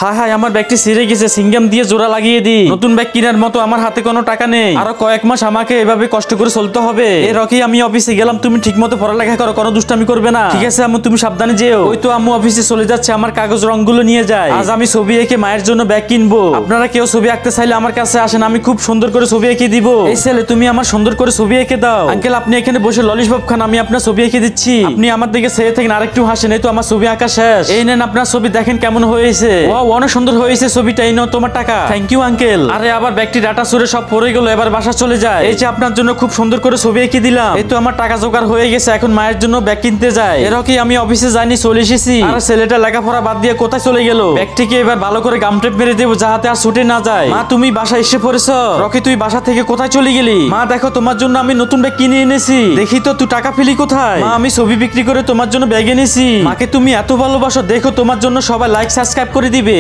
হায় হায় আমার ব্যাগটি ছিঁড়ে গেছে, সিঙ্গাম দিয়ে জোড়া লাগিয়ে দি। নতুন ব্যাগ কেনার মতো আমার হাতে কোনো টাকা নেই, আরো কয়েক মাস আমাকে এভাবে কষ্ট করে চলতে হবে। এই রকি আমি অফিসে গেলাম, তুমি ঠিক মতো পড়ালেখা করো, কোনো দুষ্টামি করবে না, ঠিক আছে আম্মু? তুমি সাবধানে যেও। ওই তো আম্মু অফিসে চলে যাচ্ছে, আমার কাগজ রংগুলো নিয়ে যায়। আজ আমি ছবি এঁকে মায়ের জন্য ব্যাগ কিনবো। আপনারা কেউ ছবি আঁকতে চাইলে আমার কাছে আসেন, আমি খুব সুন্দর করে ছবি এঁকে দিব। এই ছেলে তুমি আমার সুন্দর করে ছবি এঁকে দাও। আঙ্কেল আপনি এখানে বসে ললিপপ খান, আমি আপনার ছবি এঁকে দিচ্ছি। আপনি আমার দিকে চেয়ে থাকেন, আরেকটু হাসেন। এই তো আমার ছবি আঁকা শেষ। এই নেন আপনার ছবি, দেখেন কেমন হয়েছে। ওয়াও অনেক সুন্দর হয়েছে ছবিটা, এই নাও তোমার টাকা। Thank you uncle. আরে আবার ব্যাগটি ডাটা সুরে সব পড়ে গেল, এবার বাসা চলে যায়। এই যে আপনার জন্য খুব সুন্দর করে ছবি এঁকে দিলাম। এই তো আমার টাকা জোগাড় হয়ে গেছে, এখন মায়ের জন্য ব্যাগ কিনতে যায়। এরকম আমি অফিসে যাইনি, চলে এসেছি। আর ছেলেটা লেখাপড়া বাদ দিয়ে কোথায় চলে গেল? ব্যাগটিকে এবার ভালো করে গাম টেপ মেরে দেবো, যাতে আর ছুটে না যায়। মা তুমি বাসা এসে পড়েছ? রকি তুই বাসা থেকে কোথায় চলে গেলি? মা দেখো তোমার জন্য আমি নতুন ব্যাগ কিনে এনেছি। দেখি তো তুই টাকা ফেলি কোথায়? মা আমি ছবি বিক্রি করে তোমার জন্য ব্যাগ এনেছি। মাকে তুমি এত ভালোবাসো, দেখো তোমার জন্য সবাই লাইক সাবস্ক্রাইব করে দিবে।